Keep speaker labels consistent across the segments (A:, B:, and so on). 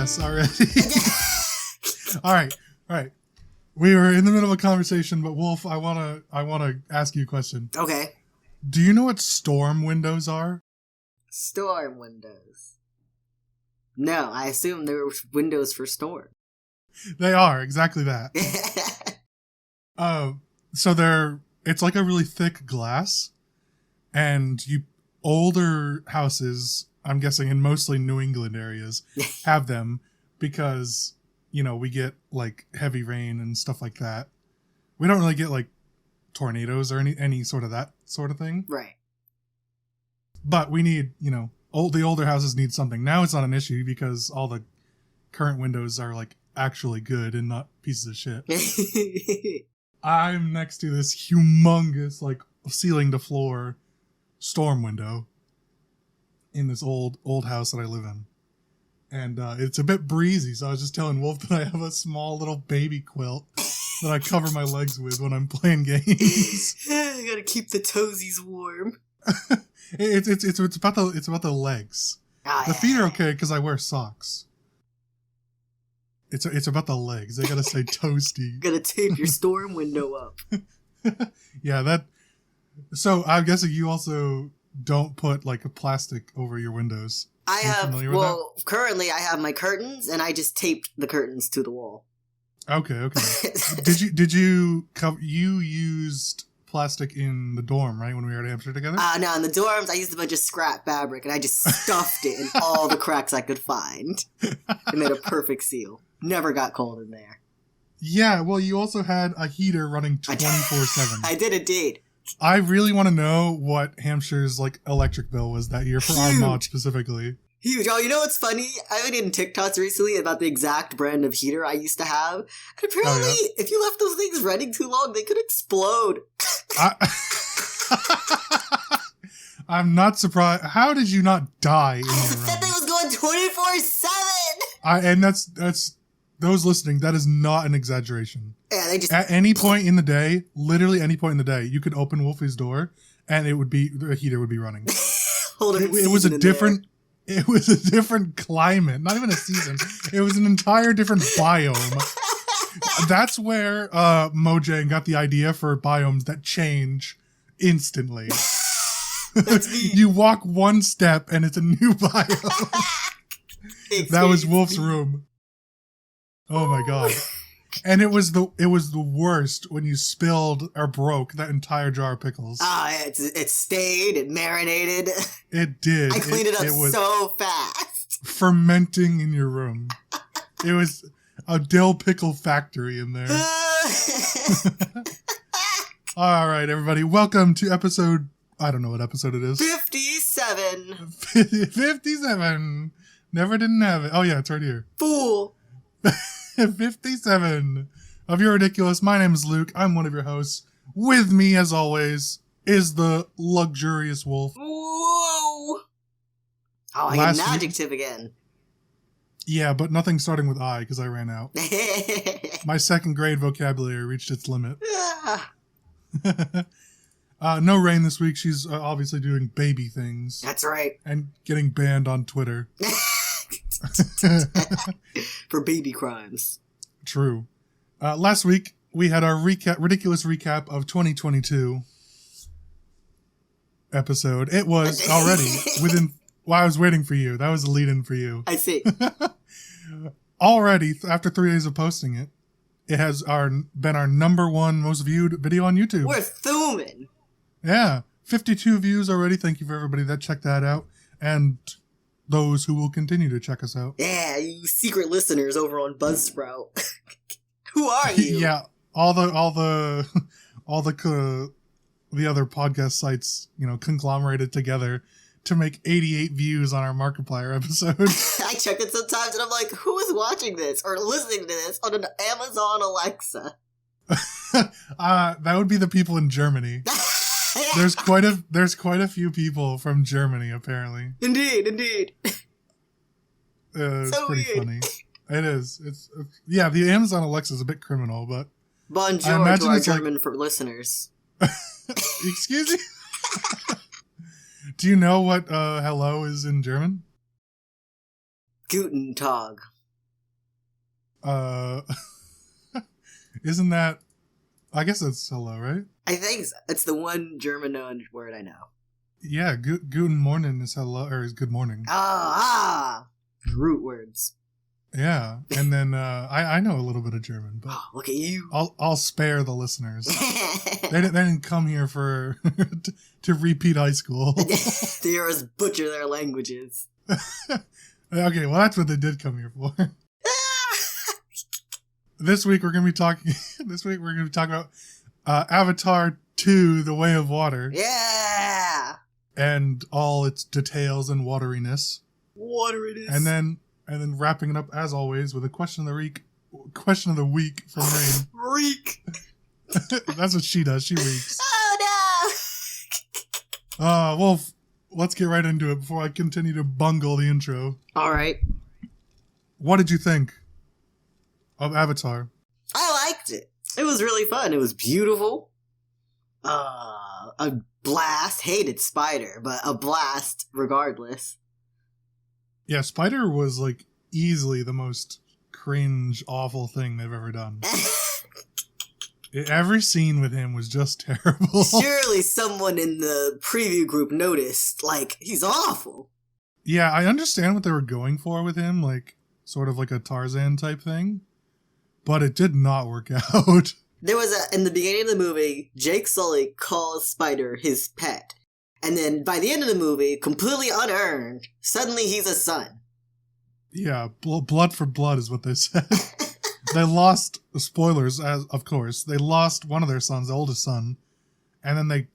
A: us already. All right. We were in the middle of a conversation, but Wolf, I wanna ask you a question.
B: Okay.
A: Do you know what storm windows are?
B: Storm windows. No, I assume there were windows for storm.
A: They are exactly that. So it's like a really thick glass, and older houses, I'm guessing in mostly New England areas, have them because, we get like heavy rain and stuff like that. We don't really get like tornadoes or any sort of that sort of thing.
B: Right.
A: But we need, the older houses need something. Now it's not an issue because all the current windows are like actually good and not pieces of shit. I'm next to this humongous, like, ceiling to floor storm window in this old house that I live in. And it's a bit breezy, so I was just telling Wolf that I have a small little baby quilt that I cover my legs with when I'm playing games.
B: I gotta keep the toesies warm.
A: It's about the legs. The feet are okay because I wear socks. It's about the legs. They gotta stay toasty.
B: Gotta tape your storm window up.
A: Yeah, so I'm guessing you also don't put like a plastic over your windows.
B: Currently I have my curtains and I just taped the curtains to the wall.
A: Okay. Did you used plastic in the dorm, right, when we were at Hampshire together?
B: No, in the dorms I used a bunch of scrap fabric and I just stuffed it in all the cracks I could find. It made a perfect seal. Never got cold in there.
A: Yeah, well, you also had a heater running 24/7.
B: I did indeed.
A: I really want to know what Hampshire's like electric bill was that year for our mod specifically.
B: Huge. Oh, you know what's funny? I've been getting TikToks recently about the exact brand of heater I used to have. And apparently, if you left those things running too long, they could explode.
A: I'm not surprised. How did you not die in your room?
B: That thing was going 24/7!
A: And that's those listening, that is not an exaggeration.
B: Yeah, they just...
A: At any point in the day, literally any point in the day, you could open Wolfie's door and the heater would be running. It was a different climate, not even a season. It was an entire different biome. That's where Mojang got the idea for biomes that change instantly. You walk one step and it's a new biome. That was Wolf's room. Oh my god. And it was the worst when you spilled or broke that entire jar of pickles.
B: It stayed, it marinated.
A: It did.
B: I cleaned it up so fast.
A: Fermenting in your room. It was a dill pickle factory in there. All right, everybody. Welcome to episode, I don't know what episode it is.
B: 57.
A: 57. Never didn't have it. Oh yeah, it's right here.
B: Fool.
A: 57 of Your Ridiculous. My name is Luke. I'm one of your hosts. With me, as always, is the luxurious Wolf.
B: Whoa! Oh, I get an adjective again.
A: Yeah, but nothing starting with I, because I ran out. My second grade vocabulary reached its limit. No Rain this week. She's obviously doing baby things.
B: That's right.
A: And getting banned on Twitter.
B: For baby crimes.
A: True. Last week, we had our ridiculous recap of 2022 episode. It was already I was waiting for you. That was a lead-in for you.
B: I see.
A: Already, after 3 days of posting it, it has been our number one most viewed video on YouTube.
B: We're thumbing.
A: Yeah. 52 views already. Thank you for everybody that checked that out. And those who will continue to check us out.
B: Yeah, you secret listeners over on Buzzsprout. Who are you?
A: Yeah, all the other podcast sites, conglomerated together to make 88 views on our Markiplier episode.
B: I check it sometimes and I'm like, who is watching this or listening to this on an Amazon Alexa?
A: That would be the people in Germany. There's quite a few people from Germany, apparently.
B: Indeed.
A: It's
B: so
A: pretty
B: weird.
A: funny. It is. It's the Amazon Alexa is a bit criminal, but
B: bonjour to our German for listeners.
A: Excuse me? Do you know what hello is in German?
B: Guten Tag.
A: Uh, isn't that? I guess that's hello, right?
B: I think so. It's the one German word I know.
A: Yeah, guten Morgen is hello, or is good morning.
B: Root words.
A: Yeah, and then I know a little bit of German, but
B: look at you.
A: I'll spare the listeners. they didn't come here for to repeat high school.
B: To hear us butcher their languages.
A: Okay, well that's what they did come here for. This week we're gonna be talking. About Avatar 2: The Way of Water.
B: Yeah.
A: And all its details and wateriness. And then wrapping it up as always with a question of the week from Rain.
B: Reek.
A: That's what she does. She reeks.
B: Oh
A: no. Wolf, let's get right into it before I continue to bungle the intro.
B: All right.
A: What did you think of Avatar?
B: I liked it. It was really fun. It was beautiful. A blast. Hated Spider, but a blast regardless.
A: Yeah, Spider was like easily the most cringe, awful thing they've ever done. Every scene with him was just terrible.
B: Surely someone in the preview group noticed, like, he's awful.
A: Yeah, I understand what they were going for with him, like, sort of like a Tarzan type thing, but it did not work out.
B: There was in the beginning of the movie, Jake Sully calls Spider his pet. And then by the end of the movie, completely unearned, suddenly he's a son.
A: Yeah, blood for blood is what they said. They lost, spoilers, of course, they lost one of their sons, the oldest son, and then they,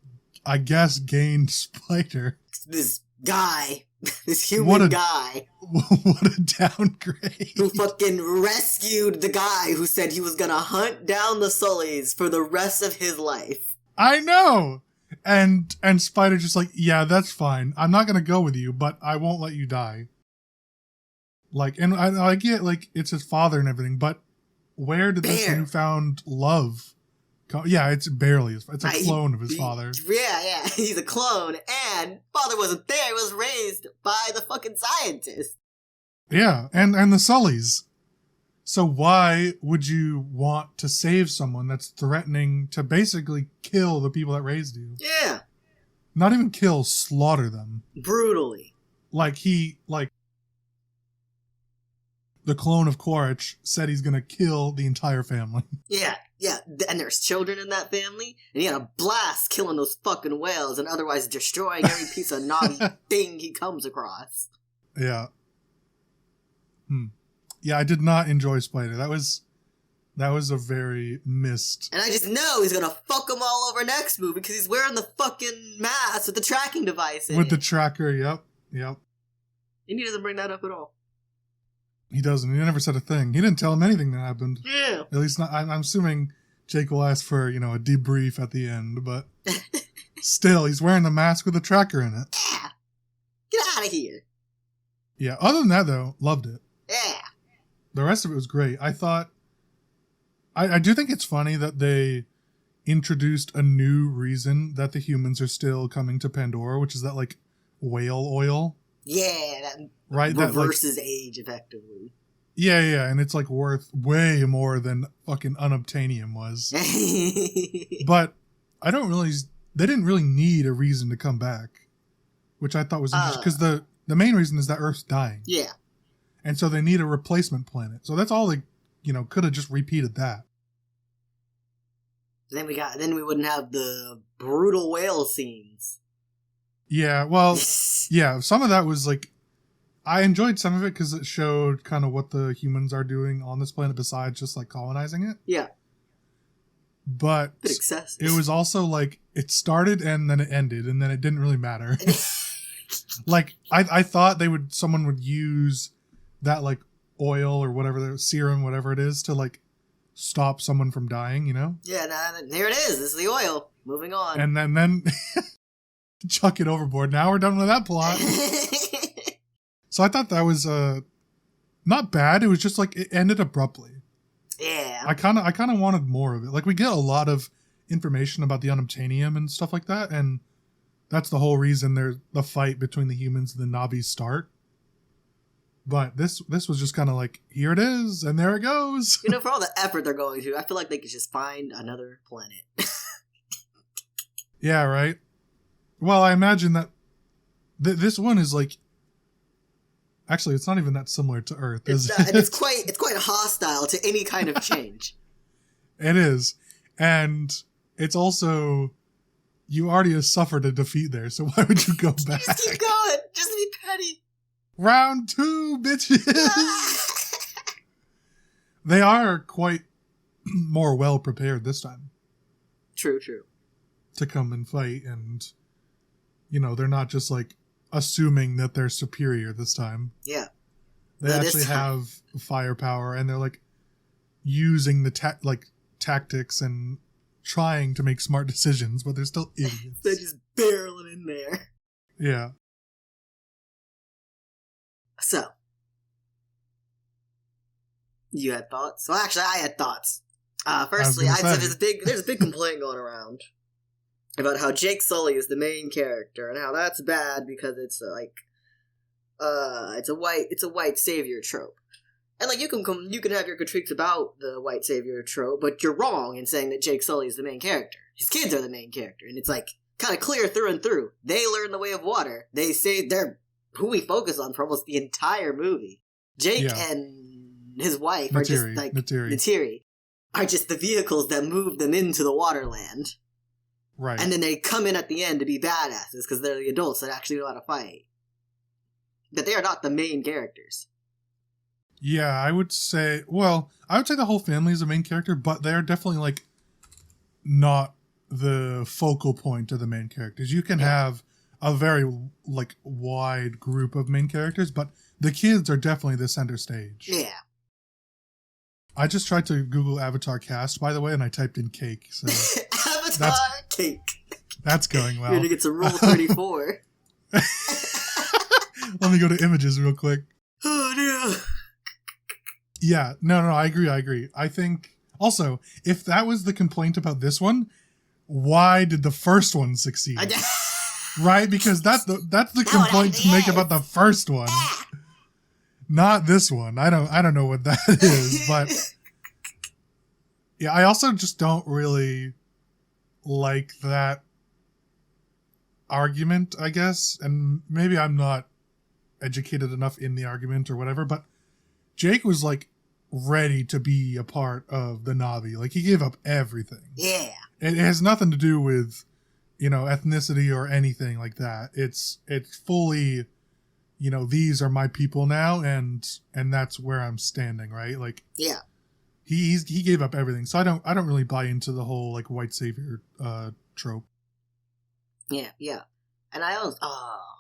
A: I guess, gained Spider.
B: This guy, this human guy.
A: What a downgrade.
B: Who fucking rescued the guy who said he was gonna hunt down the Sullys for the rest of his life.
A: I know! And Spider just like, yeah, that's fine. I'm not gonna go with you, but I won't let you die. Like, and I get, like, it's his father and everything, but where did this newfound love come? Yeah, it's barely. It's a clone of his father.
B: Yeah, he's a clone, and father wasn't there. He was raised by the fucking scientist.
A: Yeah, and the Sullys. So why would you want to save someone that's threatening to basically kill the people that raised you?
B: Yeah.
A: Not even kill, slaughter them.
B: Brutally.
A: Like the clone of Quaritch said he's gonna kill the entire family.
B: Yeah, and there's children in that family, and he had a blast killing those fucking whales and otherwise destroying every piece of naughty thing he comes across.
A: Yeah. Yeah, I did not enjoy Spider. That was a very missed.
B: And I just know he's gonna fuck them all over next movie because he's wearing the fucking mask with the tracking device in
A: with
B: it.
A: The tracker, yep.
B: And he doesn't bring that up at all.
A: He doesn't. He never said a thing. He didn't tell him anything that happened.
B: Yeah.
A: At least not. I'm assuming Jake will ask for, a debrief at the end, but still, he's wearing the mask with the tracker in it.
B: Yeah. Get out of here.
A: Yeah. Other than that, though, loved it.
B: Yeah.
A: The rest of it was great. I thought. I do think it's funny that they introduced a new reason that the humans are still coming to Pandora, which is that, like, whale oil.
B: Yeah, that
A: right?
B: reverses age, effectively.
A: Yeah, and it's, like, worth way more than fucking unobtainium was. But I don't realize they didn't really need a reason to come back, which I thought was interesting, because the main reason is that Earth's dying.
B: Yeah.
A: And so they need a replacement planet. So that's all they, could have just repeated that.
B: Then we wouldn't have the brutal whale scenes.
A: Yeah, well, yeah, some of that was like, I enjoyed some of it because it showed kind of what the humans are doing on this planet besides just like colonizing it.
B: Yeah.
A: But it was also like, it started and then it ended and then it didn't really matter. Like, I thought someone would use that like oil or whatever, the serum, whatever it is, to like stop someone from dying,
B: Yeah, here it is. This is the oil. Moving on.
A: And then chuck it overboard. Now we're done with that plot. So I thought that was not bad. It was just like it ended abruptly.
B: Yeah.
A: I kind of wanted more of it. Like, we get a lot of information about the unobtainium and stuff like that, and that's the whole reason there's the fight between the humans and the Na'vis start. But this was just kind of like, here it is, and there it goes.
B: You know, for all the effort they're going to, I feel like they could just find another planet.
A: Yeah, right? Well, I imagine that this one is like... Actually, it's not even that similar to Earth, is it?
B: And it's quite hostile to any kind of change.
A: It is. And it's also... You already have suffered a defeat there, so why would you go back?
B: Just keep going. Just be petty.
A: Round 2, bitches! They are quite more well prepared this time.
B: True.
A: To come and fight, and, you know, they're not just, like, assuming that they're superior this time.
B: Yeah.
A: They actually have firepower, and they're, like, using the tactics and trying to make smart decisions, but they're still idiots.
B: They're just barreling in there.
A: Yeah.
B: So, you had thoughts? Well, actually, I had thoughts. Firstly, there's a big complaint going around about how Jake Sully is the main character and how that's bad because it's a white savior trope. And like you can have your critiques about the white savior trope, but you're wrong in saying that Jake Sully is the main character. His kids are the main character, and it's like kind of clear through and through. They learn the way of water. They say they're who we focus on for almost the entire movie. Jake and his wife are just like Natiri are just the vehicles that move them into the waterland.
A: Right.
B: And then they come in at the end to be badasses because they're the adults that actually know how to fight. But they are not the main characters.
A: Yeah, I would say the whole family is the main character, but they're definitely, like, not the focal point of the main characters. You can have a very, like, wide group of main characters, but the kids are definitely the center stage.
B: Yeah.
A: I just tried to Google Avatar cast, by the way, and I typed in cake, so...
B: Avatar cake.
A: That's going well.
B: You're gonna get to Rule 34.
A: Let me go to images real quick.
B: Oh, no.
A: Yeah, no, I agree. I think, also, if that was the complaint about this one, why did the first one succeed? Right? Because that's the complaint to make about the first one. Not this one. I don't know what that is, but yeah, I also just don't really like that argument, I guess. And maybe I'm not educated enough in the argument or whatever, but Jake was like ready to be a part of the Na'vi. Like he gave up everything.
B: Yeah.
A: It has nothing to do with, you know, ethnicity or anything like that. It's fully, you know, these are my people now, and that's where I'm standing, right? Like,
B: yeah,
A: he gave up everything. So I don't really buy into the whole like white savior trope.
B: Yeah, and I was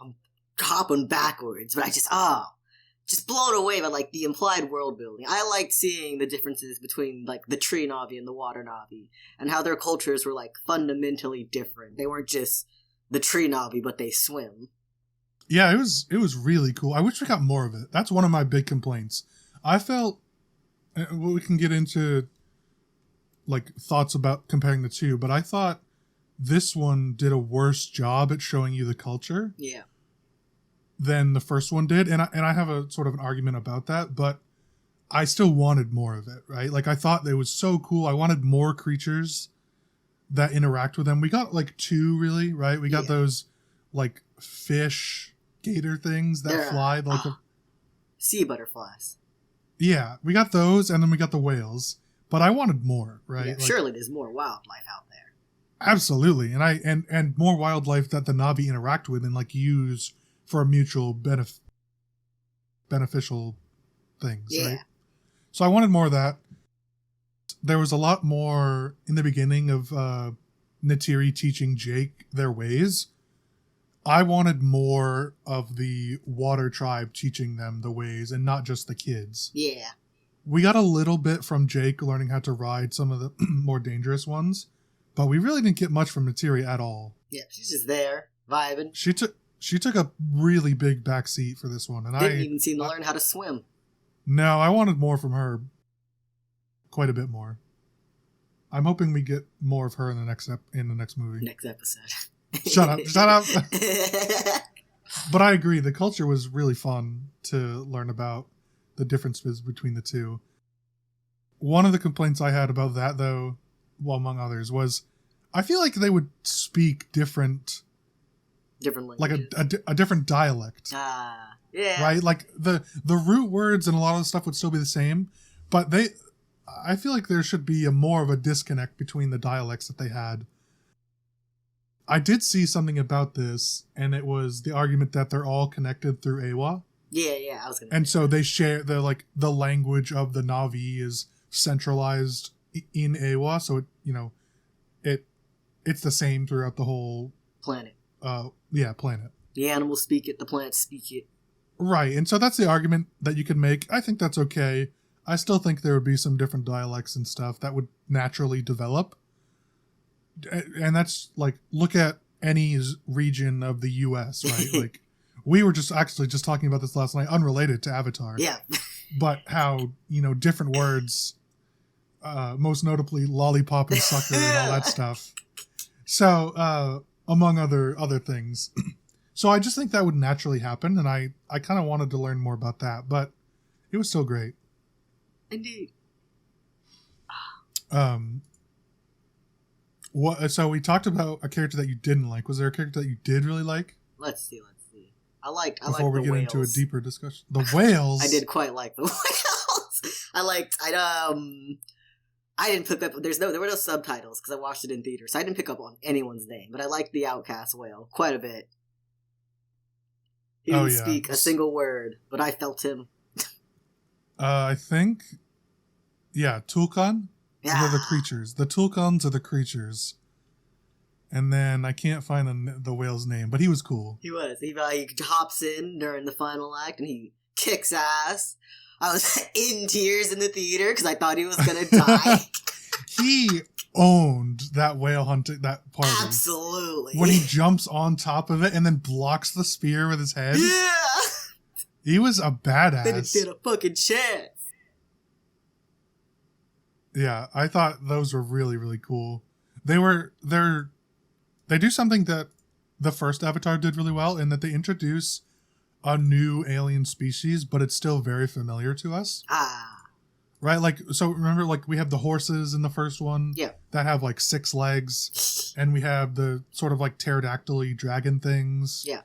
B: I'm hopping backwards, but I just blown away by like the implied world building. I liked seeing the differences between like the tree Na'vi and the water Na'vi, and how their cultures were like fundamentally different. They weren't just the tree Na'vi, but they swim.
A: Yeah, it was really cool. I wish we got more of it. That's one of my big complaints. I felt, we can get into like thoughts about comparing the two, but I thought this one did a worse job at showing you the culture.
B: Yeah.
A: Than the first one did, and I have a sort of an argument about that, but I still wanted more of it, right? Like I thought it was so cool. I wanted more creatures that interact with them. We got like two, really, right? We got those like fish gator things that fly like
B: sea butterflies.
A: Yeah, we got those, and then we got the whales. But I wanted more, right?
B: Yeah,
A: like,
B: surely there's more wildlife out there.
A: Absolutely, and more wildlife that the Na'vi interact with and like use for mutual beneficial things, right? So I wanted more of that. There was a lot more in the beginning of Natiri teaching Jake their ways. I wanted more of the water tribe teaching them the ways and not just the kids.
B: Yeah.
A: We got a little bit from Jake learning how to ride some of the more dangerous ones, but we really didn't get much from Natiri at all.
B: Yeah, she's just there, vibing.
A: She took a really big backseat for this one, and
B: didn't even seem to learn how to swim.
A: No, I wanted more from her. Quite a bit more. I'm hoping we get more of her in the next movie.
B: Next episode.
A: Shut up! But I agree, the culture was really fun to learn about the differences between the two. One of the complaints I had about that, though, well, among others, was I feel like they would speak different
B: languages.
A: Like a different dialect.
B: Yeah.
A: Right? Like the root words and a lot of the stuff would still be the same, but I feel like there should be more of a disconnect between the dialects that they had. I did see something about this, and it was the argument that they're all connected through Awa.
B: Yeah, I was gonna.
A: And so they share the language of the Na'vi is centralized in Awa, so it's the same throughout the whole
B: planet.
A: Planet.
B: The animals speak it, the plants speak it.
A: Right, and so that's the argument that you could make. I think that's okay. I still think there would be some different dialects and stuff that would naturally develop. And that's like, look at any region of the US, right? Like, we were just talking about this last night, unrelated to Avatar.
B: Yeah.
A: But how, different words, most notably lollipop and sucker and all that stuff. So, among other things. So I just think that would naturally happen, and I kind of wanted to learn more about that, but it was still great.
B: Indeed.
A: So we talked about a character that you didn't like. Was there a character that you did really like?
B: Let's see. I liked
A: Before we
B: the
A: get
B: whales.
A: into a deeper discussion. The whales?
B: I did quite like the whales. I didn't pick up, there were no subtitles because I watched it in theater, so I didn't pick up on anyone's name, but I liked the outcast whale quite a bit. He didn't speak a single word, but I felt him.
A: I think, Tulkan?
B: Yeah.
A: They're the creatures. The Tulkans are the creatures. And then I can't find the whale's name, but he was cool.
B: He was. He hops in during the final act and he kicks ass. I was in tears in the theater because I thought he was going to die.
A: He owned that whale hunting, that party.
B: Absolutely.
A: When he jumps on top of it and then blocks the spear with his head.
B: Yeah.
A: He was a badass.
B: They didn't stand a fucking chance.
A: Yeah, I thought those were really, really cool. They do something that the first Avatar did really well, in that they introduce a new alien species, but it's still very familiar to us. Right? Like, so remember, like, we have the horses in the first one that have like 6 legs, and we have the sort of like pterodactyl-y dragon things.
B: Yeah.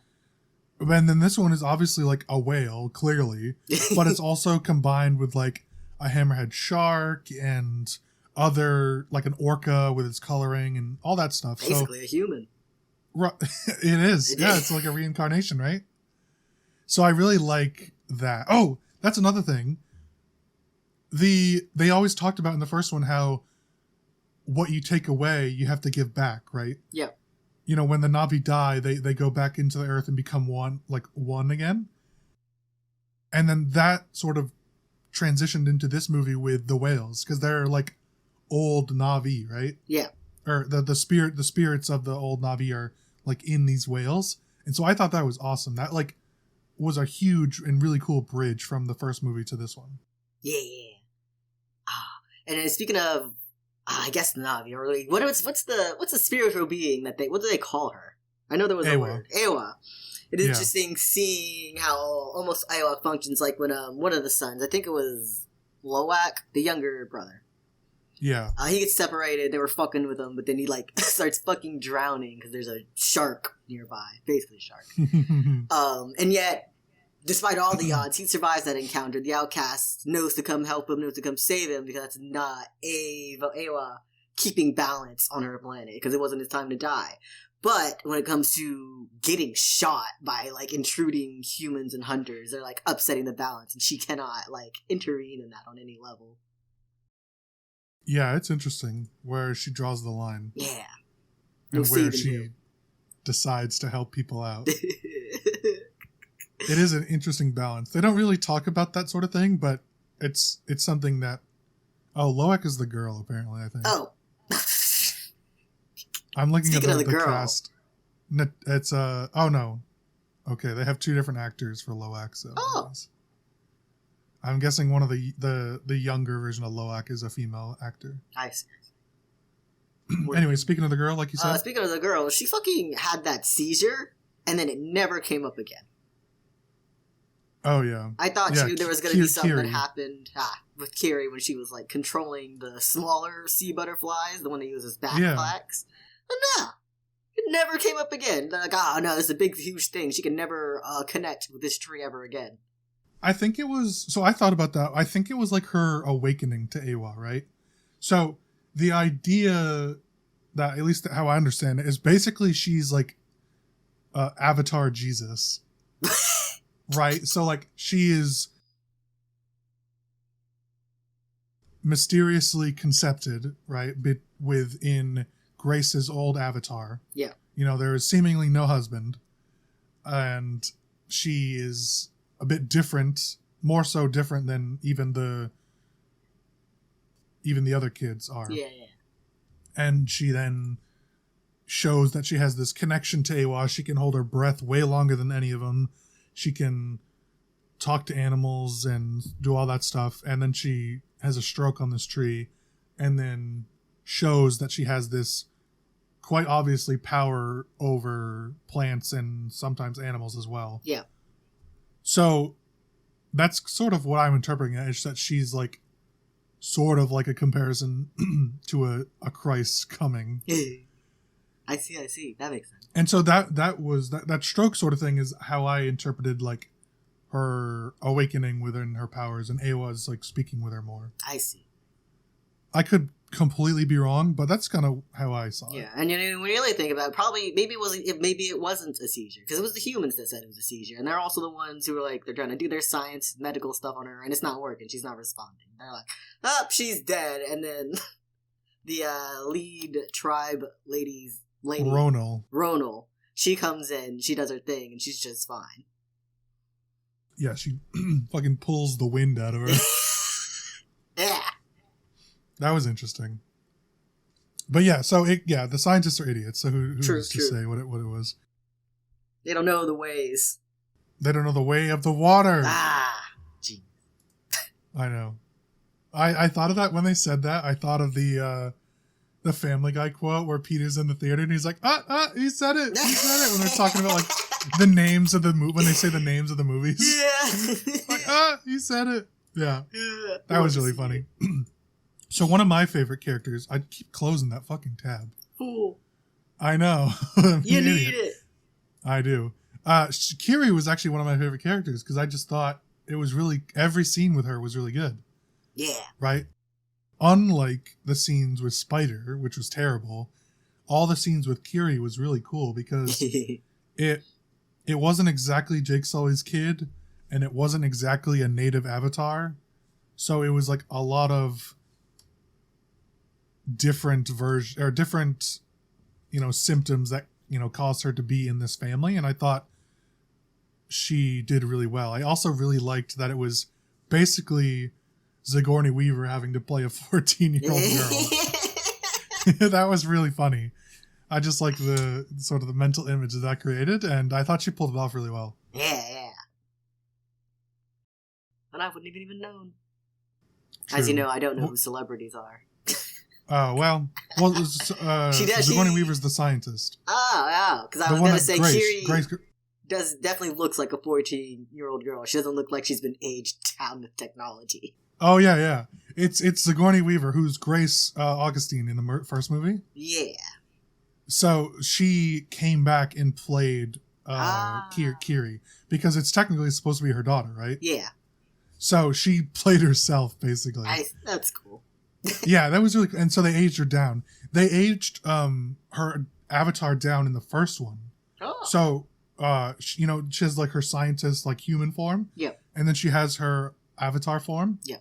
A: And then this one is obviously like a whale, clearly, but it's also combined with like a hammerhead shark and other, like an orca with its coloring and all that stuff.
B: Basically a human.
A: It is. It's like a reincarnation, right? So I really like that. Oh, that's another thing. They always talked about in the first one how what you take away, you have to give back, right?
B: Yeah.
A: When the Na'vi die, they go back into the earth and become one again. And then that sort of transitioned into this movie with the whales, because they're like old Na'vi, right?
B: Yeah.
A: Or the spirits of the old Na'vi are like in these whales. And so I thought that was awesome. That like was a huge and really cool bridge from the first movie to this one.
B: Yeah. And then speaking of, I guess Na'vi, or like, what's the spiritual being what do they call her? I know there was a word. Awa. It is interesting seeing how almost Awa functions like when one of the sons, I think it was Loak, the younger brother.
A: Yeah.
B: He gets separated, they were fucking with him, but then he like starts fucking drowning because there's a shark nearby. Basically a shark. And yet, despite all the odds, he survives that encounter. The outcast knows to come help him, knows to come save him, because that's not Awa keeping balance on her planet, because it wasn't his time to die. But when it comes to getting shot by like intruding humans and hunters, they're like upsetting the balance, and she cannot like intervene in that on any level.
A: Yeah, it's interesting where she draws the line.
B: Yeah.
A: And where she decides to help people out. It is an interesting balance. They don't really talk about that sort of thing, but it's something that... Oh, Loak is the girl, apparently, I think.
B: Oh.
A: I'm looking at the cast. It's, oh no. Okay, they have 2 different actors for Loak, so...
B: Oh.
A: I'm guessing one of the younger version of Loak is a female actor.
B: Nice.
A: Anyway, speaking of the girl, like you said.
B: Speaking of the girl, she fucking had that seizure, and then it never came up again.
A: Oh, yeah.
B: I thought
A: yeah,
B: there was going to be something
A: Kiri.
B: that happened with Kiri when she was, like, controlling the smaller sea butterflies, the one that uses backflax. But no, it never came up again. They're like, oh, no, this is a big, huge thing. She can never connect with this tree ever again.
A: I think it was... So I thought about that. I think it was, like, her awakening to Awa, right? So the idea that, at least how I understand it, is basically she's, like, Avatar Jesus. Right? So, like, she is mysteriously concepted, right, within Grace's old avatar.
B: Yeah.
A: You know, there is seemingly no husband, and she is a bit different, more so different than even the other kids are.
B: Yeah.
A: And she then shows that she has this connection to Awa. She can hold her breath way longer than any of them. She can talk to animals and do all that stuff. And then she has a stroke on this tree and then shows that she has this quite obviously power over plants and sometimes animals as well.
B: Yeah.
A: So that's sort of what I'm interpreting it, is that she's like sort of like a comparison to a Christ coming.
B: I see. That makes sense.
A: And so that stroke sort of thing is how I interpreted like her awakening within her powers, and Awa's like speaking with her more.
B: I see.
A: I could completely be wrong, but that's kind of how I saw it.
B: Yeah, and you know, when you really think about it, maybe it wasn't a seizure, because it was the humans that said it was a seizure, and they're also the ones who were like, they're trying to do their science, medical stuff on her, and it's not working. She's not responding. They're like, oh, she's dead, and then the lead tribe lady, Ronal, she comes in, she does her thing, and she's just fine.
A: Yeah, she fucking pulls the wind out of her.
B: Yeah.
A: That was interesting. But yeah, so the scientists are idiots. So who's to say what it was?
B: They don't know the ways.
A: They don't know the way of the water.
B: Gee.
A: I know. I thought of that when they said that. I thought of the Family Guy quote where Peter's in the theater and he's like, he said it. He said it. When they're talking about like the names of the when they say the names of the movies.
B: Yeah.
A: Like, he said it. Yeah. That was really funny. So one of my favorite characters, I keep closing that fucking tab.
B: Cool.
A: I know.
B: You need it.
A: I do. Kiri was actually one of my favorite characters because I just thought it was really, every scene with her was really good.
B: Yeah.
A: Right? Unlike the scenes with Spider, which was terrible, all the scenes with Kiri was really cool because it wasn't exactly Jake Sully's kid, and it wasn't exactly a native avatar. So it was like a lot of different symptoms that, caused her to be in this family. And I thought she did really well. I also really liked that it was basically Sigourney Weaver having to play a 14-year-old girl. That was really funny. I just like the sort of the mental image that created, and I thought she pulled it off really well.
B: Yeah. And I wouldn't have even known.
A: True.
B: As you know, I don't know who celebrities are.
A: Sigourney Weaver's the scientist.
B: Oh, because I was going to say
A: Grace
B: definitely looks like a 14-year-old girl. She doesn't look like she's been aged down with technology.
A: Oh, yeah. It's Sigourney Weaver, who's Grace Augustine in the first movie.
B: Yeah.
A: So she came back and played Kiri, because it's technically supposed to be her daughter, right?
B: Yeah.
A: So she played herself, basically.
B: That's cool.
A: Yeah, that was really cool. And so they aged her down. They aged her avatar down in the first one.
B: Oh.
A: So, she has like her scientist, like human form.
B: Yeah.
A: And then she has her avatar form.
B: Yeah.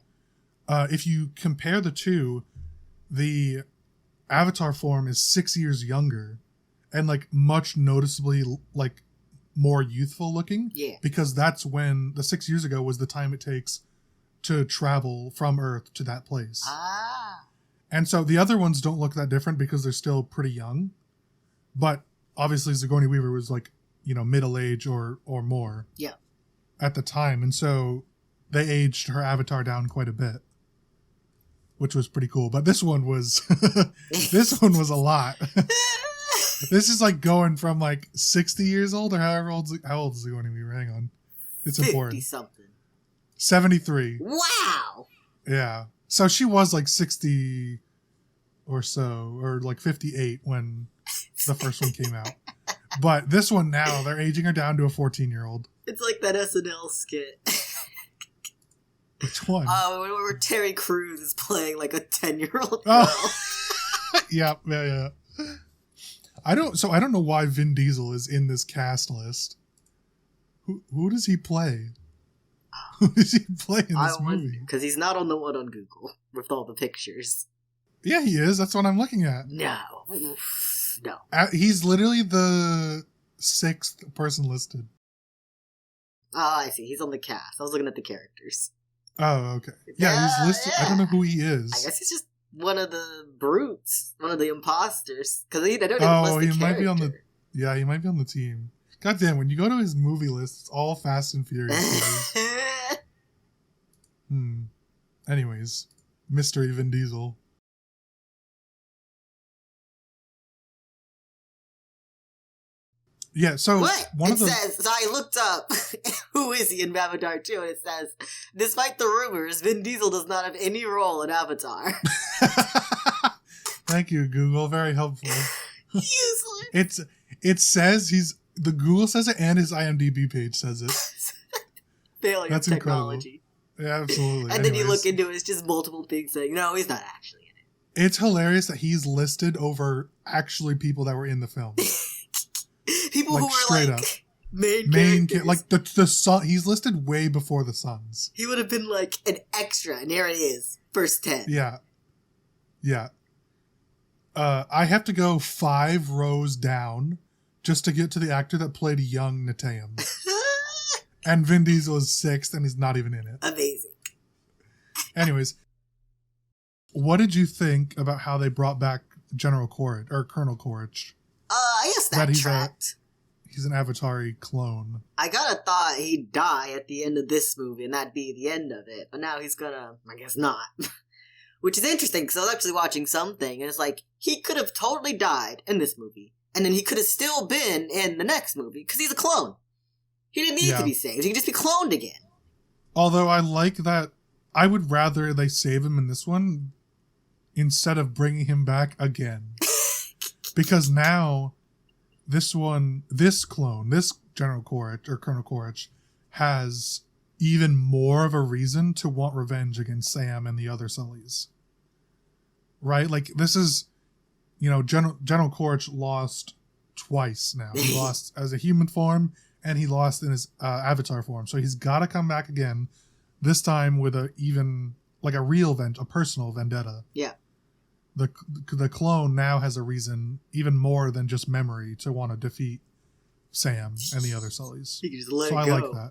A: If you compare the two, the avatar form is 6 years younger and like much noticeably like more youthful looking.
B: Yeah.
A: Because that's when the 6 years ago was the time it takes to travel from Earth to that place. And so the other ones don't look that different because they're still pretty young. But obviously Sigourney Weaver was like, middle age or more.
B: Yeah.
A: At the time. And so they aged her avatar down quite a bit, which was pretty cool. But this one was a lot. This is like going from like 60 years old or how old is he going to be? Hang on. It's important.
B: 50-something.
A: 73.
B: Wow!
A: Yeah. So she was like 60 or so, or like 58 when the first one came out. But this one now, they're aging her down to a 14-year-old.
B: It's like that SNL skit.
A: Which one?
B: Where Terry Crews is playing like a 10-year-old girl.
A: Oh. Yeah. I don't know why Vin Diesel is in this cast list. Who does he play? Who does he play in this movie?
B: Because he's not on the one on Google with all the pictures.
A: Yeah, he is. That's what I'm looking at.
B: No.
A: He's literally the 6th person listed.
B: Oh, I see. He's on the cast. I was looking at the characters.
A: Oh, okay. Yeah, he's listed. Yeah. I don't know who he is.
B: I guess he's just one of the brutes, one of the imposters. Because they don't even list the character.
A: Might be on the. Yeah, he might be on the team. God damn! When you go to his movie list, it's all Fast and Furious. Anyways, mystery Vin Diesel. Yeah, so
B: what? Says, so I looked up who is he in Avatar 2, and it says, despite the rumors, Vin Diesel does not have any role in Avatar.
A: Thank you, Google. Very helpful.
B: Useless.
A: It says the Google says it and his IMDb page says it.
B: Failing of technology.
A: Incredible. Yeah, absolutely.
B: And then you look into it, it's just multiple things saying, no, he's not actually in it.
A: It's hilarious that he's listed over actually people that were in the film.
B: People like, who were
A: straight
B: like
A: up.
B: main characters.
A: Like the son. He's listed way before the sons.
B: He would have been like an extra, and here it is, first 10.
A: Yeah. I have to go 5 rows down just to get to the actor that played young Natayam. And Vin Diesel is 6th, and he's not even in it.
B: Amazing.
A: Anyways, what did you think about how they brought back General Quaritch or Colonel Quaritch?
B: I guess that tracked.
A: He's an Avatari clone.
B: I kinda thought he'd die at the end of this movie, and that'd be the end of it. But now he's gonna, I guess not. Which is interesting, because I was actually watching something, and it's like, he could have totally died in this movie, and then he could have still been in the next movie, because he's a clone. He didn't need to be saved. He could just be cloned again.
A: Although I like that, I would rather they save him in this one instead of bringing him back again. Because now, this clone, this General Quaritch, or Colonel Quaritch, has even more of a reason to want revenge against Sam and the other Sullys. Right? Like, this is, General Quaritch lost twice now. He lost as a human form, and he lost in his Avatar form. So he's got to come back again, this time with a personal vendetta.
B: Yeah.
A: The clone now has a reason, even more than just memory, to want to defeat Sam and the other Sullys.
B: You can just let
A: it go. I like that.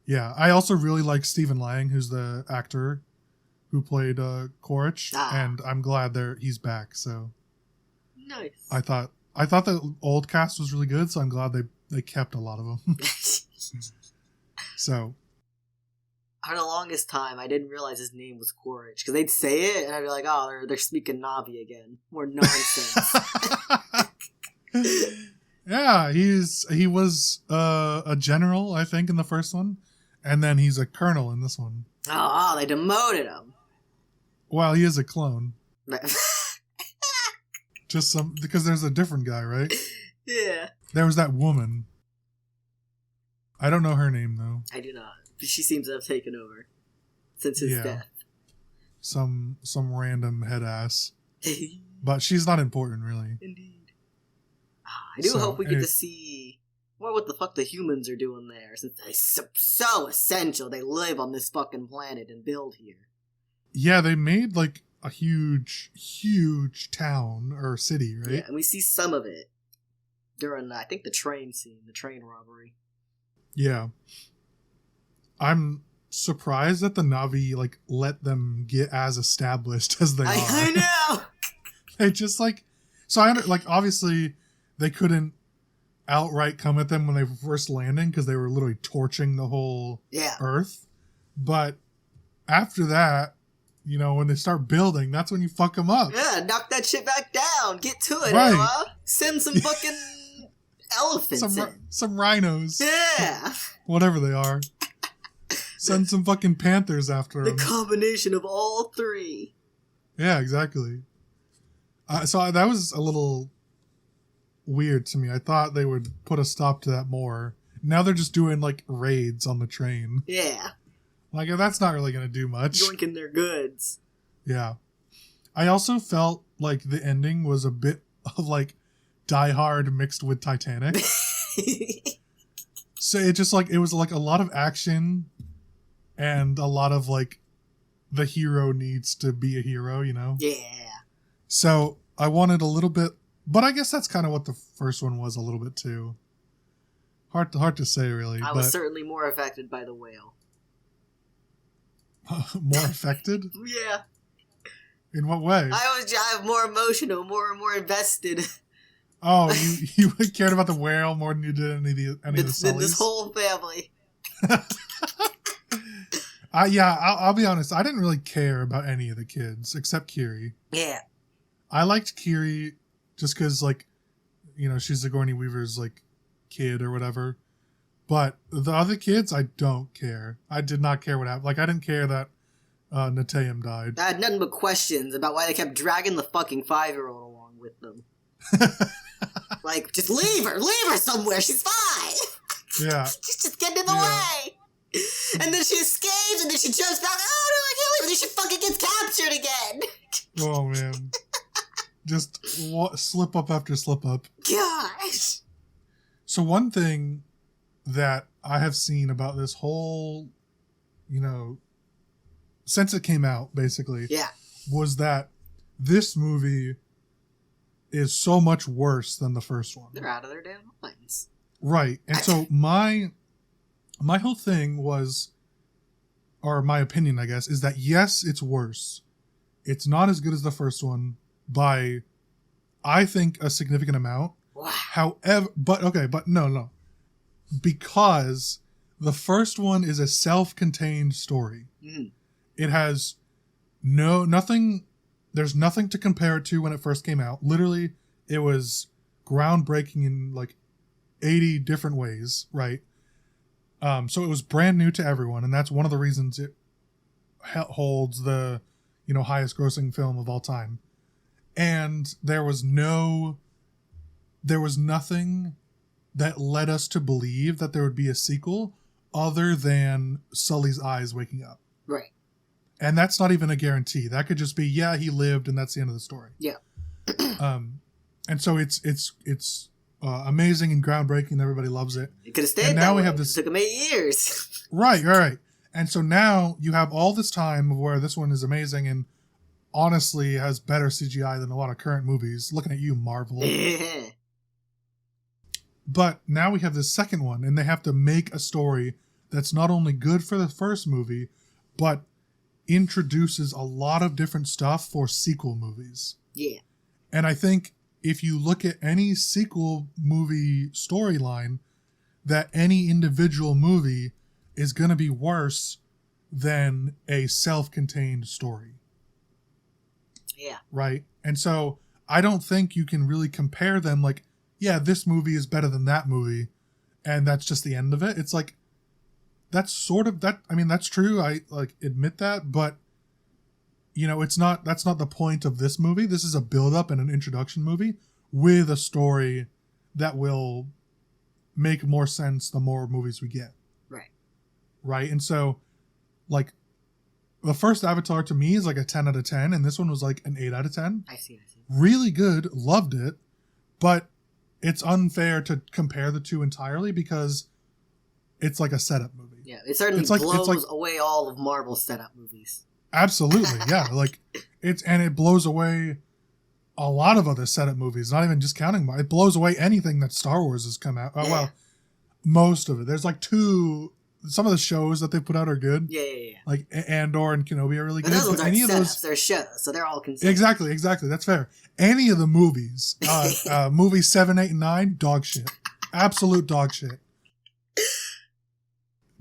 A: Yeah, I also really like Stephen Lang, who's the actor who played Quaritch, and I'm glad he's back. So
B: nice.
A: I thought the old cast was really good, so I'm glad they kept a lot of them. So.
B: For the longest time, I didn't realize his name was Quaritch, because they'd say it, and I'd be like, oh, they're speaking Navi again. More nonsense.
A: Yeah, he was a general, I think, in the first one, and then he's a colonel in this one.
B: Oh, they demoted him.
A: Well, he is a clone. Because there's a different guy, right?
B: Yeah.
A: There was that woman. I don't know her name, though.
B: I do not. She seems to have taken over since his death.
A: Some random head ass. But she's not important, really.
B: Indeed. I do hope we get to see what the fuck the humans are doing there, since they're so essential. They live on this fucking planet and build here.
A: Yeah, they made like a huge town or city, right?
B: Yeah, and we see some of it during, I think, the train scene, the train robbery.
A: Yeah. I'm surprised that the Na'vi let them get as established as they are.
B: I know.
A: They just obviously they couldn't outright come at them when they were first landing because they were literally torching the whole Earth. But after that, when they start building, that's when you fuck them up.
B: Yeah, knock that shit back down. Get to it,
A: right?
B: Ella. Send some fucking elephants.
A: Some rhinos.
B: Yeah.
A: Whatever they are. Send some fucking panthers after them.
B: The combination of all three.
A: Yeah, exactly. So that was a little weird to me. I thought they would put a stop to that more. Now they're just doing, like, raids on the train.
B: Yeah.
A: Like, that's not really going to do much.
B: Yoinking their goods.
A: Yeah. I also felt like the ending was a bit of, like, Die Hard mixed with Titanic. So it just, like, it was, like, a lot of action and a lot of, like, the hero needs to be a hero, you know?
B: Yeah.
A: So I wanted a little bit, but I guess that's kind of what the first one was a little bit too. Hard to say, really.
B: I was certainly more affected by the whale.
A: More affected?
B: Yeah.
A: In what way?
B: I'm more emotional, more invested.
A: Oh, you cared about the whale more than you did any of the Sullys?
B: Than this whole family.
A: Yeah, I'll be honest. I didn't really care about any of the kids except Kiri.
B: Yeah.
A: I liked Kiri just because, like, you know, she's Sigourney Weaver's, like, kid or whatever. But the other kids, I don't care. I did not care what happened. Like, I didn't care that Natayam died.
B: I had nothing but questions about why they kept dragging the fucking 5-year-old along with them. Like, just leave her somewhere. She's fine.
A: Yeah.
B: just getting in the way. And then she escapes, and then she jumps back. Oh no, I can't leave. And then she fucking gets captured again.
A: Oh man. Just slip up after slip up.
B: Gosh.
A: So one thing that I have seen about this whole, you know, since it came out, basically, was that this movie is so much worse than the first one.
B: They're out of their damn minds.
A: Right. And so my whole thing was, or my opinion, I guess, is that yes, it's worse. It's not as good as the first one by, I think, a significant amount.
B: Wow.
A: However, but no. Because the first one is a self-contained story.
B: Mm.
A: It has nothing, there's nothing to compare it to when it first came out. Literally, it was groundbreaking in like 80 different ways, right? So it was brand new to everyone, and that's one of the reasons it holds the, you know, highest grossing film of all time. And there was nothing that led us to believe that there would be a sequel other than Sully's eyes waking up.
B: Right.
A: And that's not even a guarantee. That could just be, yeah, he lived and that's the end of the story.
B: Yeah.
A: And so it's amazing and groundbreaking. Everybody loves it.
B: It could have stayed
A: and now
B: that
A: we
B: way.
A: have this.
B: It took him 8 years.
A: Right. And so now you have all this time where this one is amazing and honestly has better CGI than a lot of current movies. Looking at you, Marvel. But now we have this second one, and they have to make a story that's not only good for the first movie, but introduces a lot of different stuff for sequel movies.
B: Yeah.
A: And I think if you look at any sequel movie storyline, that any individual movie is going to be worse than a self-contained story.
B: Yeah.
A: Right? And so I don't think you can really compare them like, yeah, this movie is better than that movie, and that's just the end of it. It's like, that's sort of that. I mean, that's true. I like admit that, but you know, that's not the point of this movie. This is a build-up and an introduction movie with a story that will make more sense the more movies we get. Right. And so, like, the first Avatar to me is like a 10 out of 10, and this one was like an 8 out of 10.
B: I see.
A: Really good. Loved it. But it's unfair to compare the two entirely because it's like a setup movie.
B: Yeah, it certainly blows away all of Marvel's setup movies.
A: Absolutely, yeah. Like it blows away a lot of other setup movies, not even just counting it blows away anything that Star Wars has come out.
B: Yeah.
A: Well, most of it. There's like some of the shows that they put out are good.
B: Yeah.
A: Like Andor and Kenobi are really good.
B: Those ones aren't setups, they're shows, so they're all considered.
A: Exactly. That's fair. Any of the movies, movies 7, 8, and 9, dog shit. Absolute dog shit.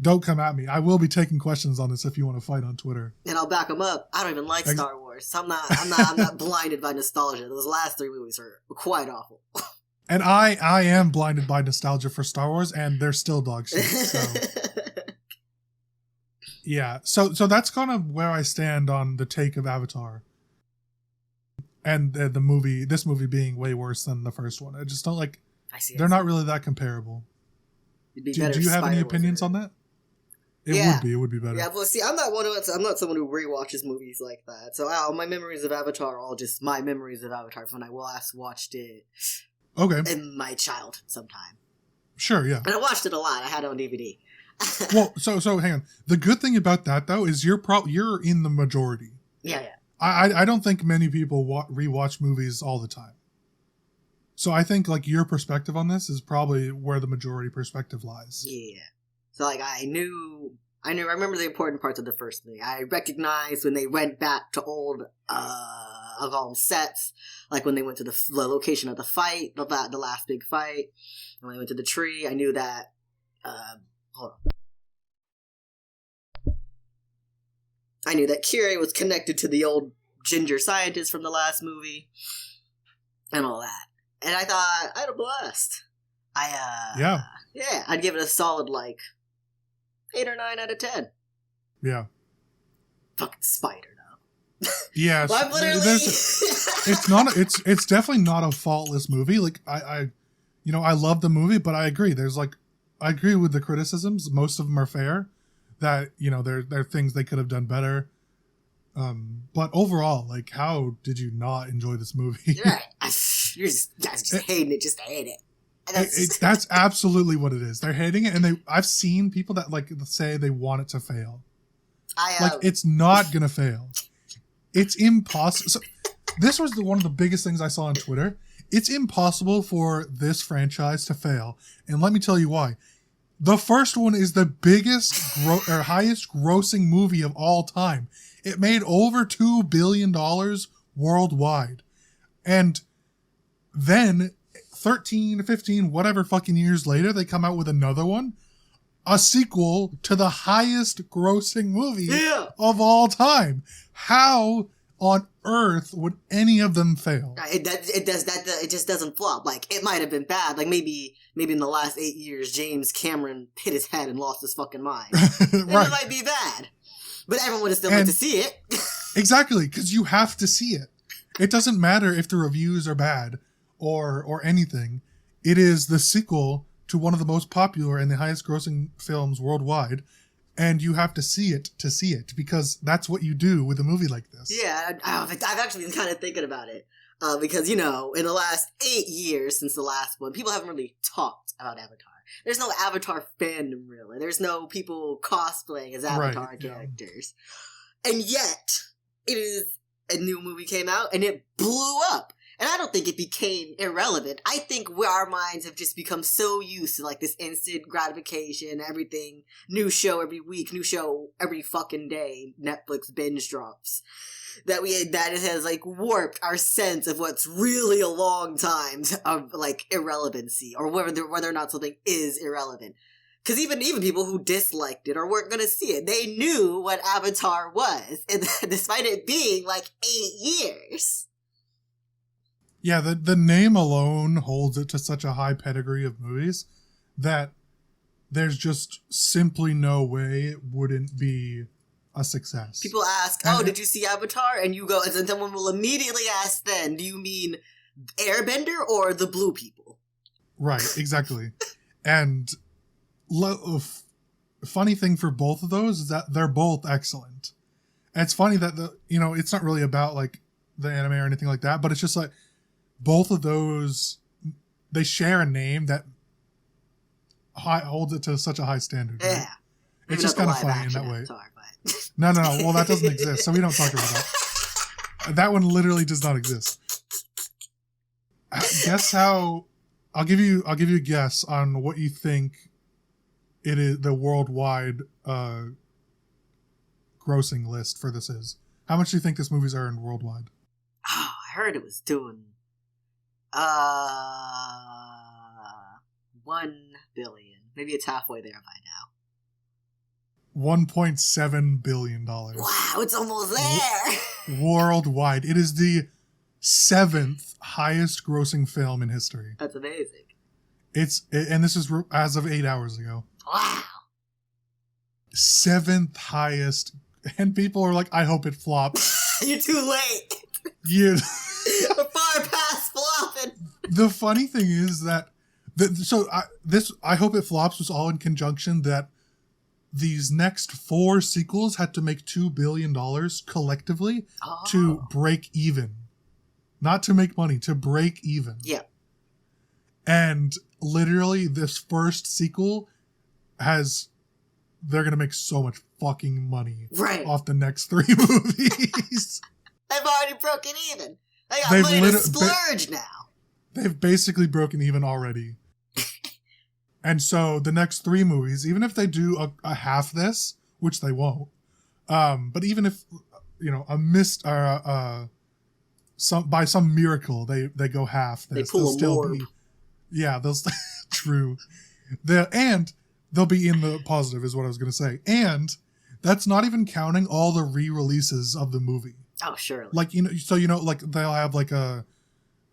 A: Don't come at me. I will be taking questions on this if you want to fight on Twitter.
B: And I'll back them up. I don't even like Star Wars. I'm not blinded by nostalgia. Those last 3 movies are quite awful.
A: And I am blinded by nostalgia for Star Wars, and they're still dog shit. So. Yeah, so that's kind of where I stand on the take of Avatar. And the movie, this movie being way worse than the first one. I just don't like, they're not really that comparable. Do you have any opinions on that? It would be better.
B: Yeah, well, see, I'm not someone who rewatches movies like that. So my memories of Avatar are all just my memories of Avatar from when I last watched it.
A: Okay.
B: In my childhood sometime.
A: Sure, yeah.
B: And I watched it a lot. I had it on DVD.
A: Well, so hang on. The good thing about that, though, is you're in the majority.
B: Yeah.
A: I don't think many people rewatch movies all the time. So I think, like, your perspective on this is probably where the majority perspective lies.
B: Yeah. So, like, I remember the important parts of the first movie. I recognized when they went back to old, I'll call them sets, like when they went to the location of the fight, the last big fight, when they went to the tree. I knew that, hold on. I knew that Youre was connected to the old ginger scientist from the last movie, and all that. And I thought, I had a blast. Yeah, I'd give it a solid, like, 8 or 9 out of 10.
A: Yeah.
B: Fucking spider, though.
A: Yeah.
B: Well, I'm literally...
A: it's definitely not a faultless movie. Like, I love the movie, but I agree. I agree with the criticisms. Most of them are fair. That, there are things they could have done better. But overall, like, how did you not enjoy this movie?
B: Yeah, you're just hating it, just to hate it.
A: That's absolutely what it is. They're hating it, and I've seen people that, like, say they want it to fail. It's not gonna fail. It's impossible. So, this was one of the biggest things I saw on Twitter. It's impossible for this franchise to fail, and let me tell you why. The first one is the biggest or highest grossing movie of all time. It made over $2 billion worldwide. And then 13, 15, whatever fucking years later, they come out with another one. A sequel to the highest grossing movie of all time. How on earth would any of them fail?
B: It just doesn't flop. Like, it might have been bad. Like, maybe in the last 8 years, James Cameron hit his head and lost his fucking mind. Right. It might be bad. But everyone would have still liked to see it.
A: Exactly, because you have to see it. It doesn't matter if the reviews are bad or anything. It is the sequel to one of the most popular and the highest grossing films worldwide. And you have to see it because that's what you do with a movie like this.
B: Yeah, I've actually been kind of thinking about it. Because, in the last 8 years since the last one, people haven't really talked about Avatar. There's no Avatar fandom, really. There's no people cosplaying as Avatar characters. Yeah. And yet, a new movie came out, and it blew up. And I don't think it became irrelevant. I think our minds have just become so used to, like, this instant gratification, everything, new show every week, new show every fucking day, Netflix binge drops, that it has, like, warped our sense of what's really a long time of, like, irrelevancy, or whether or not something is irrelevant. Because even people who disliked it or weren't going to see it, they knew what Avatar was, and despite it being, like, 8 years.
A: Yeah, the name alone holds it to such a high pedigree of movies that there's just simply no way it wouldn't be a success.
B: People ask, did you see Avatar? And you go, and someone will immediately ask then, do you mean Airbender or the blue people?
A: Right, exactly. And funny thing for both of those is that they're both excellent. And it's funny that it's not really about, like, the anime or anything like that, but it's just like, both of those, they share a name that holds it to such a high standard. Right? Yeah. It's just kind of funny in that way. No. Well, that doesn't exist, so we don't talk about that. That one literally does not exist. Guess how... I'll give you a guess on what you think it is, the worldwide grossing list for this is. How much do you think this movie's earned worldwide?
B: Oh, I heard it was doing... 1 billion. Maybe it's halfway there by now.
A: $1.7 billion.
B: Wow, it's almost there!
A: Worldwide. It is the 7th highest grossing film in history.
B: That's amazing.
A: And this is as of 8 hours ago.
B: Wow.
A: 7th highest, and people are like, I hope it flops.
B: You're too late.
A: You're
B: far past flopping.
A: The funny thing is that I hope it flops was all in conjunction that these next 4 sequels had to make $2 billion collectively to break even. Not to make money, to break even.
B: Yeah.
A: And literally this first sequel they're going to make so much fucking money off the next 3 movies.
B: They've already broken even. They got money to splurge now.
A: They've basically broken even already. And so the next 3 movies, even if they do a half this, which they won't, but even if, by some miracle they go half this,
B: they pull a morb.
A: They'll true. They'll be in the positive is what I was going to say. And that's not even counting all the re-releases of the movie.
B: Oh, surely.
A: Like, like they'll have like a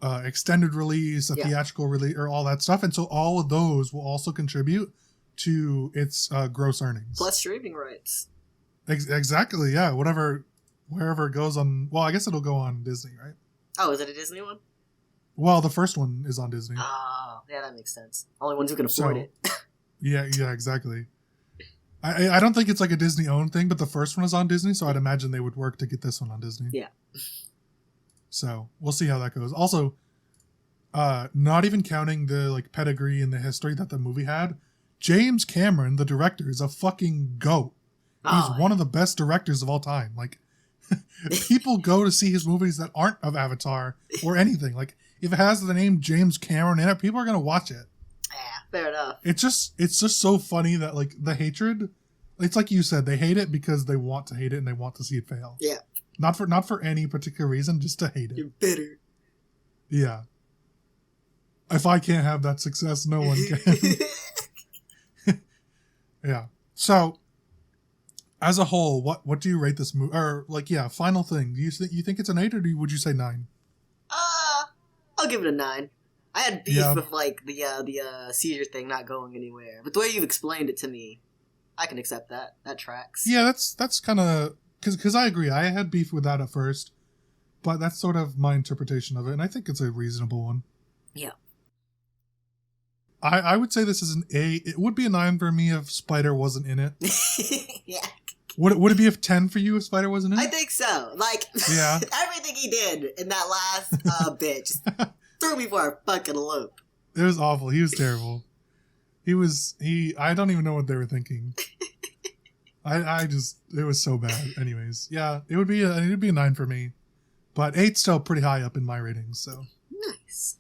A: extended release, a theatrical release, or all that stuff. And so all of those will also contribute to its gross earnings.
B: Plus streaming rights.
A: Exactly, yeah. Wherever it goes on, well, I guess it'll go on Disney, right?
B: Oh, is it a Disney one?
A: Well, the first one is on Disney.
B: Oh, yeah, that makes sense. Only ones who can afford it.
A: Yeah, exactly. I don't think it's like a Disney-owned thing, but the first one is on Disney, so I'd imagine they would work to get this one on Disney.
B: Yeah.
A: So, we'll see how that goes. Also, not even counting the pedigree and the history that the movie had, James Cameron, the director, is a fucking GOAT. He's one of the best directors of all time. People go to see his movies that aren't of Avatar or anything. If it has the name James Cameron in it, people are going to watch it.
B: Fair enough.
A: It's just so funny that the hatred, it's like you said, they hate it because they want to hate it and they want to see it fail.
B: Yeah.
A: Not for any particular reason, just to hate it.
B: You're bitter.
A: Yeah. If I can't have that success, no one can. Yeah. So, as a whole, what do you rate this movie? Or final thing. Do you think it's an 8 or would you say 9?
B: I'll give it a 9. I had beef with the seizure thing not going anywhere, but the way you've explained it to me, I can accept that. That tracks.
A: Yeah, that's kind of because I agree. I had beef with that at first, but that's sort of my interpretation of it, and I think it's a reasonable one.
B: Yeah.
A: I would say this is an 8. It would be a 9 for me if Spider wasn't in it.
B: Yeah.
A: Would it be a 10 for you if Spider wasn't in it?
B: I think so. Everything he did in that last bit just threw me for a fucking loop.
A: It was awful. He was terrible. I don't even know what they were thinking. It was so bad. Anyways, yeah, it would be a 9 for me, but 8's still pretty high up in my ratings. So
B: nice.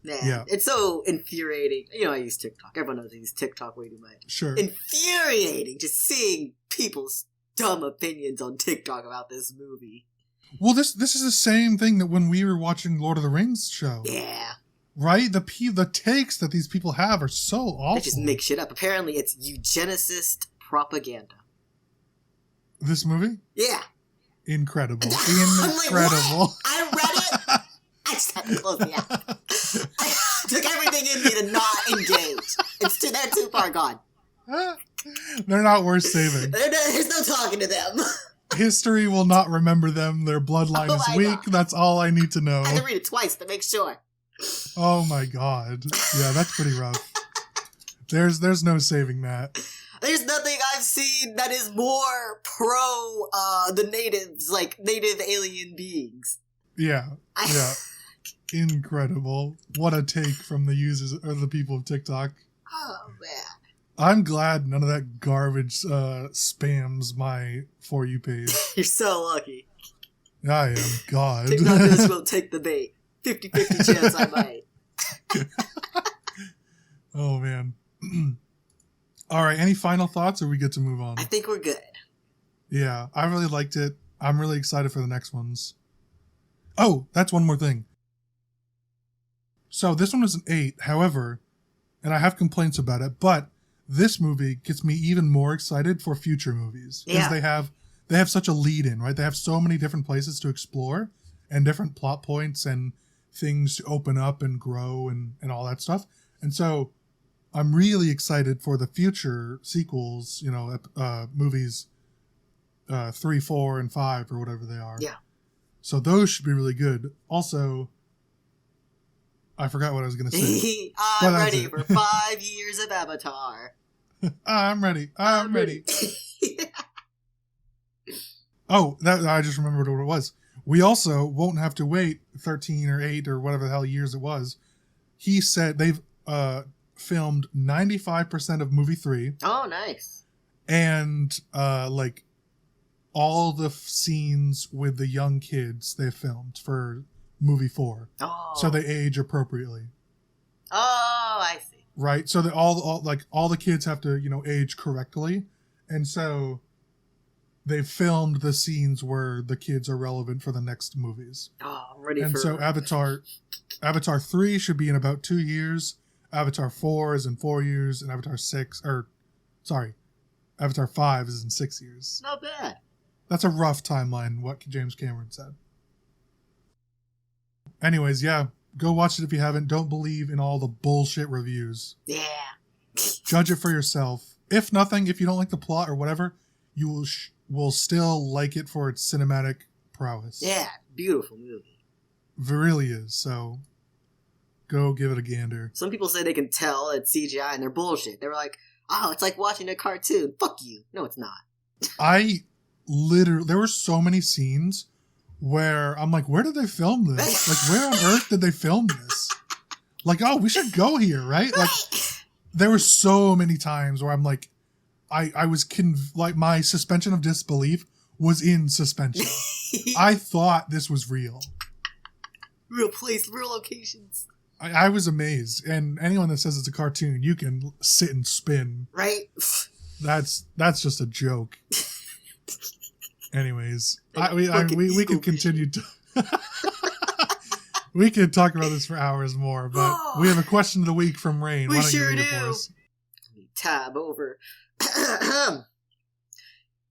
B: Man, yeah. It's so infuriating. I use TikTok. Everyone knows I use TikTok way too much.
A: Sure.
B: Infuriating just seeing people's dumb opinions on TikTok about this movie.
A: Well, this is the same thing that when we were watching Lord of the Rings show.
B: Yeah.
A: Right? The takes that these people have are so awful.
B: They just make shit up. Apparently, it's eugenicist propaganda.
A: This movie?
B: Yeah.
A: Incredible. Incredible.
B: Like, I read it. I just had to close the app. I took everything in me to not engage. They're too far gone.
A: They're not worth saving.
B: There's no talking to them.
A: History will not remember them. Their bloodline is weak. That's all I need to know.
B: I had to read it twice to make sure.
A: Oh my god. Yeah, that's pretty rough. There's no saving that.
B: There's nothing I've seen that is more pro the natives, native alien beings.
A: Yeah. Yeah. Incredible. What a take from the users or the people of TikTok.
B: Oh man.
A: I'm glad none of that garbage spams my For You page.
B: You're so lucky.
A: I am. God.
B: TikTok just won't take the bait. 50-50 chance I might.
A: Oh, man. All right. Any final thoughts or we get to move on?
B: I think we're good.
A: Yeah. I really liked it. I'm really excited for the next ones. Oh, that's one more thing. So this one was an 8. However, and I have complaints about it, but this movie gets me even more excited for future movies because they have such a lead in, right? They have so many different places to explore, and different plot points and things to open up and grow and all that stuff. And so I'm really excited for the future sequels, movies 3, 4, and 5 or whatever they are.
B: Yeah.
A: So those should be really good. Also, I forgot what I was going to say.
B: I'm ready for 5 years of Avatar.
A: I'm ready. I'm ready. Oh, I just remembered what it was. We also won't have to wait 13 or 8 or whatever the hell years it was. He said they've filmed 95% of movie 3.
B: Oh, nice.
A: And like all the scenes with the young kids they filmed for movie 4.
B: Oh.
A: So they age appropriately.
B: Oh, I see.
A: Right? So that all the kids have to, age correctly. And so they've filmed the scenes where the kids are relevant for the next movies.
B: Oh, I'm ready
A: and
B: for...
A: so Avatar 3 should be in about 2 years. Avatar 4 is in 4 years. And Avatar 5 is in 6 years.
B: Not bad.
A: That's a rough timeline, what James Cameron said. Anyways, yeah. Go watch it if you haven't. Don't believe in all the bullshit reviews.
B: Yeah.
A: Judge it for yourself. If nothing, if you don't like the plot or whatever, you will still like it for its cinematic prowess.
B: Yeah, beautiful movie.
A: It really is, so go give it a gander.
B: Some people say they can tell it's CGI and they're bullshit. They were like, oh, it's like watching a cartoon. Fuck you. No, it's not.
A: There were so many scenes where I'm like, where did they film this? Like, where on earth did they film this? Like, oh, we should go here, right? Like, there were so many times where I'm like, I was like, my suspension of disbelief was in suspension. I thought this was real.
B: Real place, real locations.
A: I was amazed. And anyone that says it's a cartoon, you can sit and spin.
B: Right?
A: That's just a joke. Anyways, we could continue to... We could talk about this for hours more, but we have a question of the week from Rain.
B: We
A: Why don't
B: sure
A: you read
B: do.
A: it for us?
B: Let me tab over.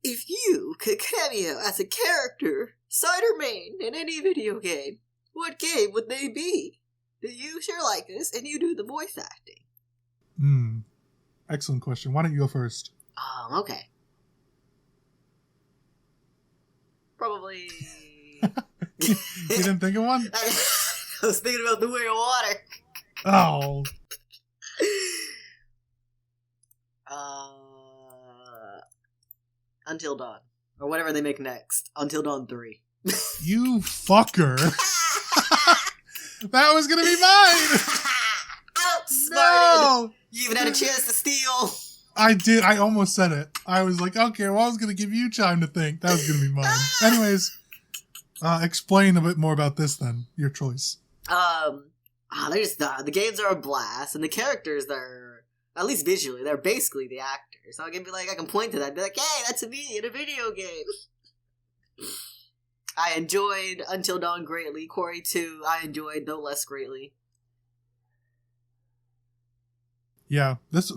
B: If you could cameo as a character, side or main, in any video game, what game would they be? Do you share likeness and you do the voice acting?
A: Excellent question. Why don't you go first?
B: Okay. Probably...
A: You didn't think of one?
B: I was thinking about The Way of Water.
A: Oh.
B: Until Dawn. Or whatever they make next. Until Dawn 3.
A: You fucker. That was gonna be mine.
B: Outsmarted.
A: No.
B: You even had a chance to steal.
A: I did. I almost said it. I was like, okay, well, I was gonna give you time to think. That was gonna be mine. Anyways, explain a bit more about this then. Your choice.
B: The games are a blast, and the characters are, at least visually, they're basically the actors. So I can be like, I can point to that and be like, hey, that's me in a video game. I enjoyed Until Dawn greatly. Quarry 2, I enjoyed, though less greatly.
A: Yeah, that's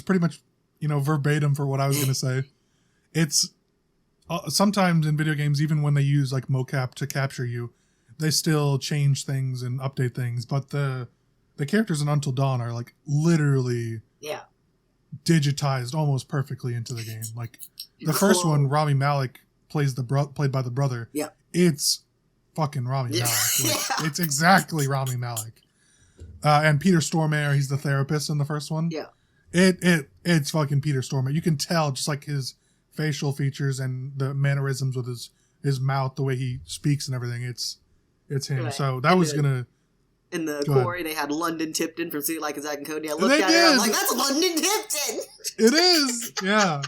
A: pretty much, verbatim for what I was going to say. It's, sometimes in video games, even when they use, like, mocap to capture you, they still change things and update things, but the characters in Until Dawn are, like, literally digitized almost perfectly into the game. Like, the first one, Rami Malek played by the brother.
B: Yeah.
A: It's fucking Rami Malek. Like, it's exactly Rami Malek. And Peter Stormare, he's the therapist in the first one.
B: Yeah.
A: It's fucking Peter Stormare. You can tell just like his facial features and the mannerisms with his mouth, the way he speaks and everything. It's him. Right. So that was gonna.
B: In the Quarry, they had London Tipton from Sweet Like a Zack and Cody. I looked at her, I'm like, that's London Tipton!
A: It is! Yeah.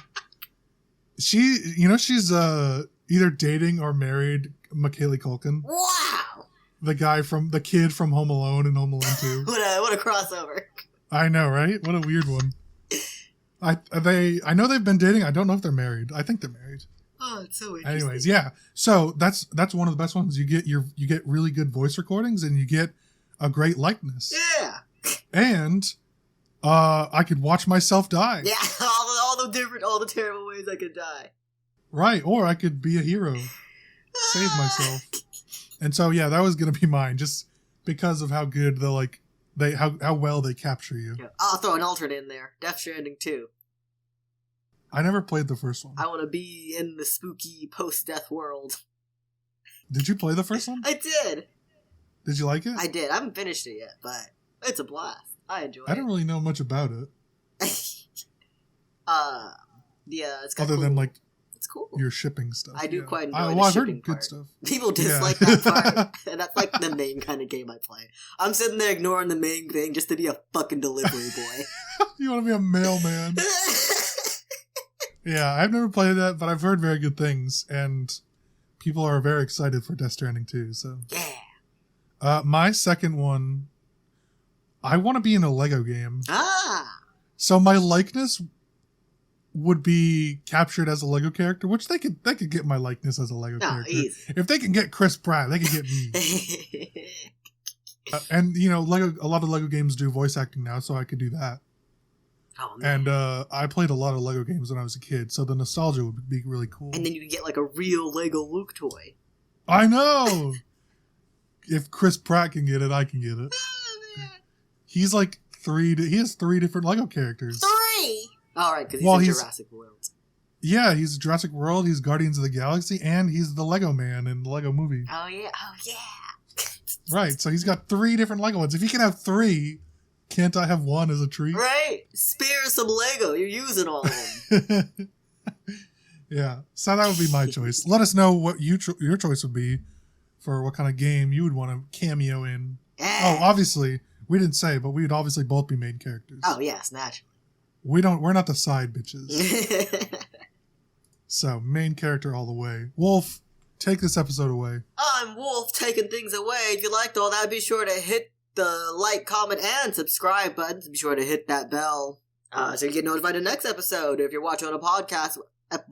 A: She's either dating or married Macaulay Culkin.
B: Wow!
A: The kid from Home Alone and Home Alone 2.
B: What a crossover.
A: I know, right? What a weird one. I know they've been dating. I don't know if they're married. I think they're married.
B: Oh, it's so interesting.
A: Anyways, yeah. So that's one of the best ones. You get really good voice recordings and you get a great likeness.
B: Yeah.
A: And I could watch myself die.
B: Yeah, all the terrible ways I could die.
A: Right, or I could be a hero. Save myself. And so, yeah, that was going to be mine, just because of how good how well they capture you.
B: Yeah. I'll throw an alternate in there. Death Stranding 2.
A: I never played the first one.
B: I want to be in the spooky post-death world.
A: Did you play the first one?
B: I did.
A: Did you like it?
B: I did. I haven't finished it yet, but it's a blast. I enjoy it.
A: I don't really know much about it.
B: Yeah, it's
A: other than like
B: it's cool.
A: Your shipping stuff.
B: I do quite enjoy the
A: I've
B: shipping
A: heard
B: part.
A: good stuff.
B: People dislike that part, and that's like the main kind of game I play. I'm sitting there ignoring the main thing just to be a fucking delivery boy.
A: You want to be a mailman? Yeah, I've never played that, but I've heard very good things, and people are very excited for Death Stranding 2. So
B: yeah.
A: My second one, I want to be in a Lego game. So my likeness would be captured as a Lego character, which they could get my likeness as a Lego character.
B: Easy.
A: If they can get Chris Pratt, they can get me. And a lot of Lego games do voice acting now, so I could do that.
B: Oh, man.
A: And I played a lot of Lego games when I was a kid, so the nostalgia would be really cool.
B: And then you could get like a real Lego Luke toy.
A: I know. If Chris Pratt can get it, I can get it.
B: Oh, man.
A: He's like he has 3 different Lego characters.
B: 3. All right, because he's in Jurassic World.
A: Yeah, he's Jurassic World, he's Guardians of the Galaxy, and he's the Lego Man in the Lego movie.
B: Oh, yeah.
A: Right, so he's got 3 different Lego ones. If he can have 3, can't I have 1 as a treat?
B: Right. Spare some Lego. You're using all of them.
A: Yeah, so that would be my choice. Let us know what your choice would be for what kind of game you would want to cameo in. Oh, obviously, we didn't say, but we would obviously both be main characters.
B: Oh, yes, naturally.
A: We're not the side bitches. So, main character all the way. Wolf, take this episode away.
B: I'm Wolf, taking things away. If you liked all that, be sure to hit the like, comment, and subscribe buttons. Be sure to hit that bell so you get notified of the next episode. If you're watching on a podcast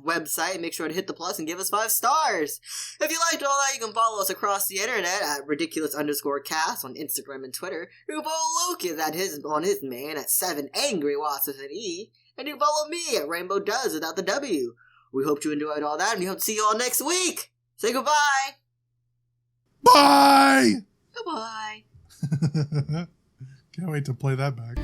B: website, make sure to hit the plus and give us 5 stars. If you liked all that, you can follow us across the internet at ridiculous_cast on Instagram and Twitter. You can follow Lucas on his man at 7angry with an E. And you can follow me at Rainbow Does without the W. We hope you enjoyed all that, and we hope to see you all next week. Say goodbye.
A: Bye!
B: Goodbye.
A: Can't wait to play that back.